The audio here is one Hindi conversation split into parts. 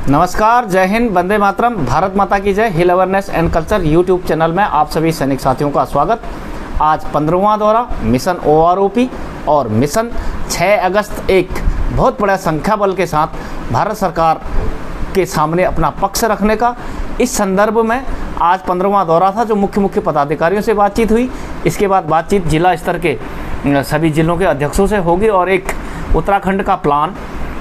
नमस्कार, जय हिंद, वंदे मातरम, भारत माता की जय। Hill awareness and culture YouTube channel में आप सभी सैनिक साथियों का स्वागत। आज 15वां दौरा मिशन OROP और मिशन 6 अगस्त एक बहुत बड़ा संख्या बल के साथ भारत सरकार के सामने अपना पक्ष रखने का, इस संदर्भ में आज 15वां दौरा था जो मुख्य पदाधिकारियों से बातचीत हुई। इसके बाद बातचीत जिला स्तर के सभी जिलों के अध्यक्षों से होगी और एक उत्तराखंड का प्लान,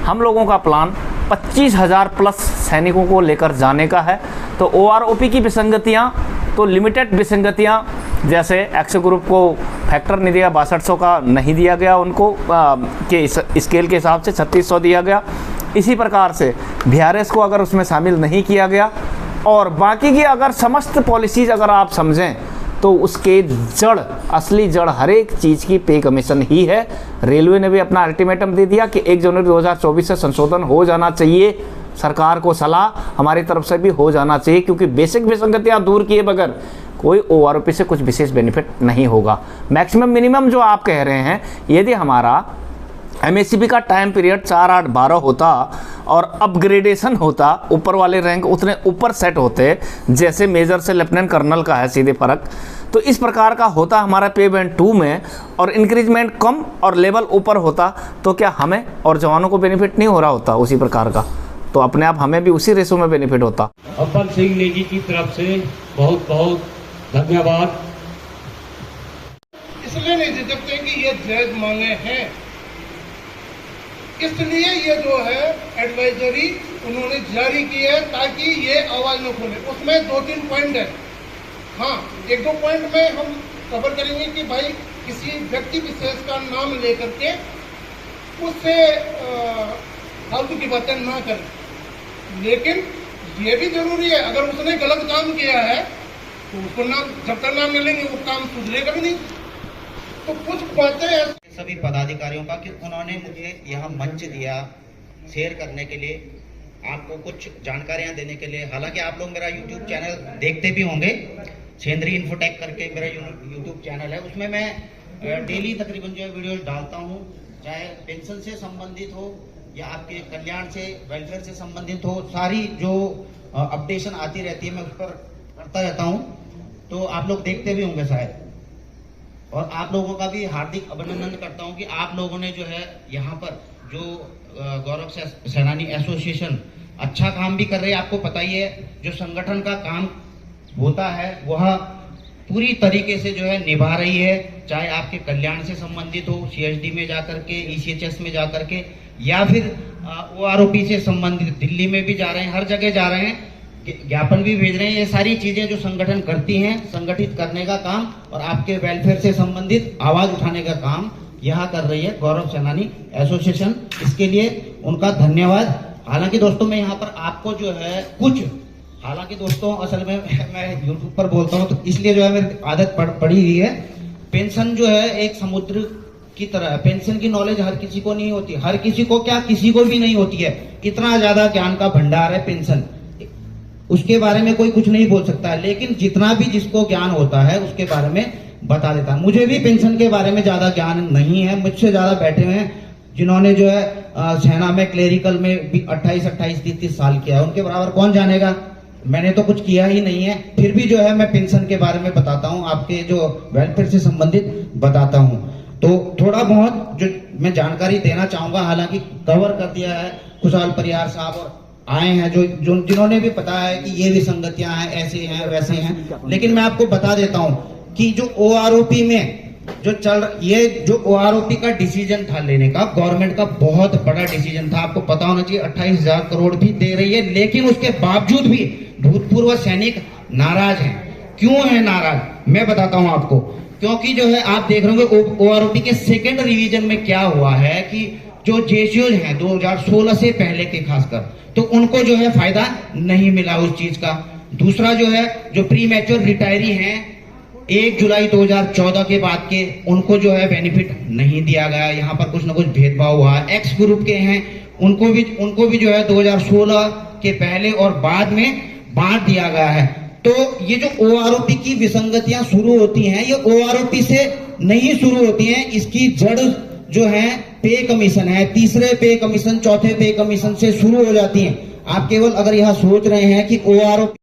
हम लोगों का प्लान 25,000 प्लस सैनिकों को लेकर जाने का है। तो OROP की विसंगतियाँ, तो लिमिटेड विसंगतियाँ, जैसे एक्स ग्रुप को फैक्टर नहीं दिया, 6200 का नहीं दिया गया उनको के स्केल के हिसाब से 3600 दिया गया। इसी प्रकार से VRS को अगर उसमें शामिल नहीं किया गया और बाकी की अगर समस्त पॉलिसीज़ अगर आप समझें तो उसके जड़, असली जड़ हर एक चीज़ की पे कमीशन ही है। रेलवे ने भी अपना अल्टीमेटम दे दिया कि 1 जनवरी 2024 से संशोधन हो जाना चाहिए। सरकार को सलाह हमारी तरफ से भी हो जाना चाहिए, क्योंकि बेसिक विसंगतियाँ दूर किए बगैर कोई OROP से कुछ विशेष बेनिफिट नहीं होगा। मैक्सिमम मिनिमम जो आप कह रहे हैं, यदि हमारा MACP का टाइम पीरियड 4, 8, 12 होता और अपग्रेडेशन होता, ऊपर वाले रैंक उतने ऊपर सेट होते, जैसे मेजर से लेफ्टिनेंट कर्नल का है सीधे फ़र्क, तो इस प्रकार का होता हमारा पे बैंड 2 में, और इंक्रीजमेंट कम और लेवल ऊपर होता, तो क्या हमें और जवानों को बेनिफिट नहीं हो रहा होता उसी प्रकार का? तो अपने आप हमें भी उसी रेशो में बेनिफिट होता। अब्बल सिंह नेगी की तरफ से बहुत बहुत धन्यवाद। इसलिए नहीं दे सकते कि ये जायज मांगे हैं, इसलिए ये जो है एडवाइजरी उन्होंने जारी की है ताकि ये आवाज न खोले। उसमें 2-3 पॉइंट है। हाँ, 1-2 पॉइंट में हम कवर करेंगे कि भाई किसी व्यक्ति विशेष का नाम लेकर के उससे फालतू की बातें ना करें। लेकिन ये भी जरूरी है, अगर उसने गलत काम किया है तो उसको नाम, जब तक नाम नहीं लेंगे वो काम सुधरेगा भी नहीं। तो कुछ बातें सभी पदाधिकारियों का कि उन्होंने मुझे यह मंच दिया शेयर करने के लिए, आपको कुछ जानकारियां देने के लिए। हालांकि आप लोग मेरा YouTube चैनल देखते भी होंगे, सेंद्रीय इन्फोटेक करके मेरा YouTube चैनल है, उसमें मैं डेली तकरीबन जो है वीडियो डालता हूं, चाहे पेंशन से संबंधित हो या आपके कल्याण से, वेलफेयर से संबंधित हो, सारी जो अपडेशन आती रहती है मैं उस पर करता रहता हूँ। तो आप लोग देखते भी होंगे शायद, और आप लोगों का भी हार्दिक अभिनंदन करता हूं कि आप लोगों ने जो है यहाँ पर जो गौरव सेनानी एसोसिएशन अच्छा काम भी कर रही है। आपको पता ही है जो संगठन का काम होता है वह पूरी तरीके से जो है निभा रही है, चाहे आपके कल्याण से संबंधित हो, CSD में जाकर के, ECHS में जाकर के, या फिर OROP से संबंधित दिल्ली में भी जा रहे हैं, हर जगह जा रहे हैं, ज्ञापन भी भेज रहे हैं। ये सारी चीजें जो संगठन करती हैं, संगठित करने का काम और आपके वेलफेयर से संबंधित आवाज उठाने का काम यहाँ कर रही है गौरव सेनानी एसोसिएशन। इसके लिए उनका धन्यवाद। हालांकि दोस्तों मैं यहाँ पर आपको जो है कुछ, हालांकि दोस्तों असल में मैं यूट्यूब पर बोलता हूँ तो इसलिए जो है मेरी आदत पड़ी हुई है। पेंशन जो है एक समुद्र की तरह है, पेंशन की नॉलेज हर किसी को नहीं होती, हर किसी को क्या, किसी को भी नहीं होती है। इतना ज्यादा ज्ञान का भंडार है पेंशन, उसके बारे में कोई कुछ नहीं बोल सकता है, लेकिन जितना भी जिसको ज्ञान होता है उसके बारे में बता देता है। मुझे भी पेंशन के बारे में ज्यादा ज्ञान नहीं है, मुझसे ज्यादा बैठे हुए हैं जिन्होंने जो है सेना में क्लेरिकल में भी 28, 30 साल किया है, उनके बराबर कौन जानेगा। मैंने तो कुछ किया ही नहीं है, फिर भी जो है मैं पेंशन के बारे में बताता हूँ, आपके जो वेलफेयर से संबंधित बताता हूँ। तो थोड़ा बहुत जो मैं जानकारी देना चाहूंगा, हालांकि कवर कर दिया है खुशहाल परिहार साहब और आए हैं जो जिन्होंने भी पता है कि ये विसंगतियां हैं, ऐसे हैं वैसे हैं, लेकिन मैं आपको बता देता हूं कि जो OROP में जो ये जो OROP का डिसीजन था लेने का, गवर्नमेंट का बहुत बड़ा डिसीजन था। आपको पता होना चाहिए 28,000 करोड़ भी दे रही है, लेकिन उसके बावजूद भी भूतपूर्व सैनिक नाराज हैं। क्यों है नाराज, मैं बताता हूं आपको। क्योंकि जो है आप देख रहे होंगे OROP के सेकेंड रिवीजन में क्या हुआ है कि जो JCOs हैं 2016 से पहले के खासकर, तो उनको जो है फायदा नहीं मिला उस चीज का। दूसरा जो है जो प्री मैच्योर रिटायरी हैं 1 जुलाई 2014 के बाद के, उनको जो है बेनिफिट नहीं दिया गया। यहाँ पर कुछ ना कुछ भेदभाव हुआ है। एक्स ग्रुप के हैं उनको भी जो है 2016 के पहले और बाद में बांट दिया गया है। तो ये जो OROP की विसंगतियां शुरू होती हैं, ये OROP से नहीं शुरू होती हैं, इसकी जड़ जो है पे कमीशन है, तीसरे पे कमीशन, चौथे पे कमीशन से शुरू हो जाती हैं। आप केवल अगर यह सोच रहे हैं कि OROP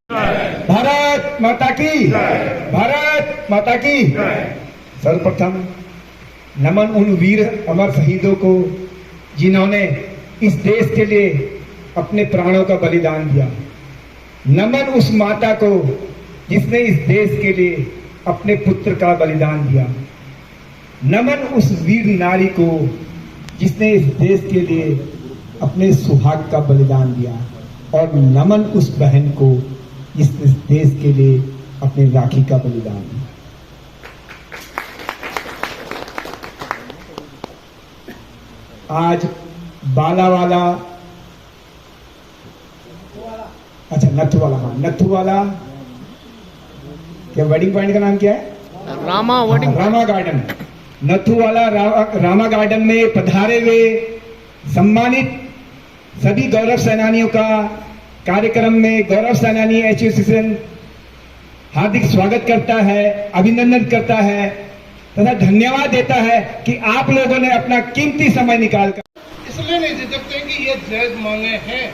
भारत माता की, भारत माता की। सर्वप्रथम नमन उन वीर अमर शहीदों को जिन्होंने इस देश के लिए अपने प्राणों का बलिदान दिया। नमन उस माता को जिसने इस देश के लिए अपने पुत्र का बलिदान दिया। नमन उस वीर नारी को जिसने इस देश के लिए अपने सुहाग का बलिदान दिया। और नमन उस बहन को जिसने इस देश के लिए अपने राखी का बलिदान दिया। आज बालावाला, अच्छा नथुवाला, हाँ नथुवाला, क्या वेडिंग पॉइंट का नाम क्या है? रामा गार्डन। नथुवाला रामा गार्डन में पधारे हुए सम्मानित सभी गौरव सेनानियों का कार्यक्रम में गौरव सेनानी एसोसिएशन हार्दिक स्वागत करता है, अभिनंदन करता है तथा धन्यवाद देता है कि आप लोगों ने अपना कीमती समय निकालकर इसलिए नहीं झिझकते कि ये जायज मांगे हैं,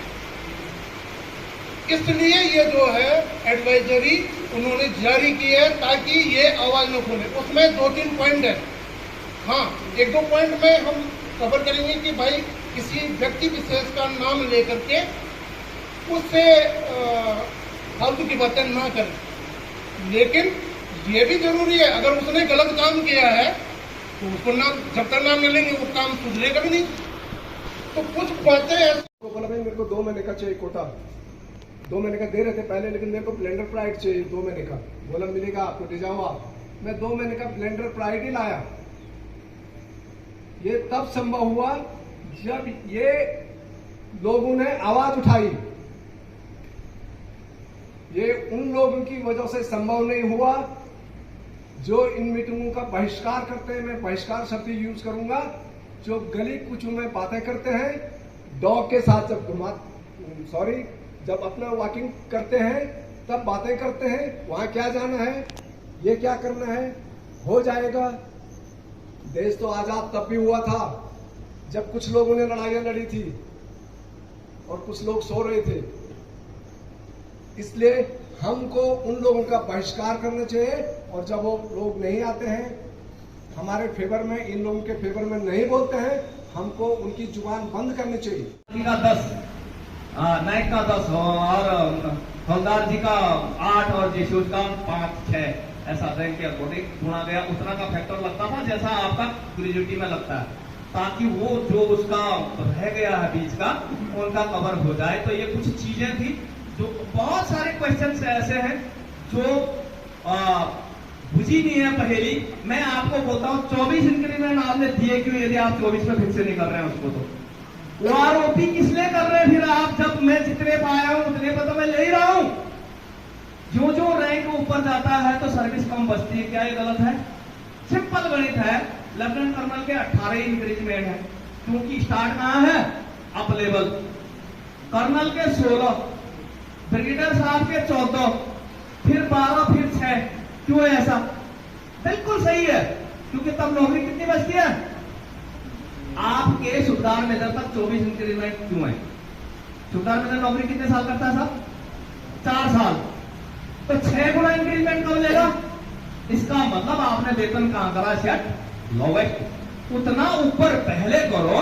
इसलिए ये जो है एडवाइजरी उन्होंने जारी की है ताकि ये आवाज न खोले। उसमें 2-3 पॉइंट है। हाँ, 1-2 पॉइंट में हम कवर करेंगे कि भाई किसी व्यक्ति विशेष का नाम लेकर के उससे फालतू की बातें ना करें। लेकिन ये भी जरूरी है, अगर उसने गलत काम किया है तो उसको नाम, जब तक नाम नहीं लेंगे वो काम सुधरेगा भी नहीं। तो कुछ बातें को बोला भाई मेरे को 2 महीने का चाहिए कोटा, 2 महीने का दे रहे थे पहले, लेकिन मेरे को ब्लेंडर प्राइड चाहिए 2 महीने का। बोला मिलेगा आपको, ले जाओ आप। मैं 2 महीने का ब्लेंडर प्राइड ही लाया। ये तब संभव हुआ जब ये लोगों ने आवाज उठाई। ये उन लोगों की वजह से संभव नहीं हुआ जो इन मीटिंगों का बहिष्कार करते हैं। मैं बहिष्कार शब्द यूज करूंगा। जो गली कुचों में बातें करते हैं, डॉग के साथ जब अपना वॉकिंग करते हैं तब बातें करते हैं, वहां क्या जाना है, ये क्या करना है, हो जाएगा। देश तो आजाद तब भी हुआ था जब कुछ लोगों ने लड़ाइयां लड़ी थी और कुछ लोग सो रहे थे। इसलिए हमको उन लोगों का बहिष्कार करना चाहिए और जब वो लोग नहीं आते हैं हमारे फेवर में, इन लोगों के फेवर में नहीं बोलते हैं, हमको उनकी जुबान बंद करनी चाहिए। 10 नायक का 10 और हवलदार जी का 8 और जेशूर का 5-6 ऐसा रैंक के अकॉर्डिंग गुणा गया। उतना का फैक्टर लगता था जैसा आपका ग्रेजुएटी में लगता है, ताकि वो जो उसका रह गया है बीच का उनका कवर हो जाए। तो ये कुछ चीजें थी जो बहुत सारे क्वेश्चन ऐसे हैं जो बुझी नहीं है पहेली। मैं आपको बोलता हूँ 24 इंक्रीमेंट आपने दिए क्यों, यदि आप 24 में फिर से नहीं कर रहे हैं उसको। तो OROP किस लिए कर रहे हैं फिर आप, जब मैं जितने पाया हूं उतने पर तो मैं ले ही रहा हूं। जो जो रैंक ऊपर जाता है तो सर्विस कम बचती है। क्या ये गलत है? सिंपल गणित है। लेफ्टिनेंट कर्नल के 18 इंक्रीजमेंट है क्योंकि स्टार्ट कहां है, अप लेवल। कर्नल के 16, ब्रिगेडियर साहब के 14, फिर 12, फिर 6। क्यों है ऐसा? बिल्कुल सही है, क्योंकि तब नौकरी कितनी बचती है आपके सुबेदार मेजर तक 24 इंक्रीमेंट क्यों है? सुबेदार मेजर नौकरी कितने साल करता है साहब? 4 साल। तो 6 गुना इंक्रीमेंट कब लेगा? इसका मतलब आपने वेतन कहां करा सेट, लोवेस्ट। उतना ऊपर पहले करो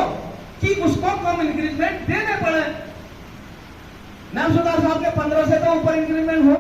कि उसको कम इंक्रीमेंट देने पड़े। नाम सुबेदार साहब के 15 से तो ऊपर इंक्रीमेंट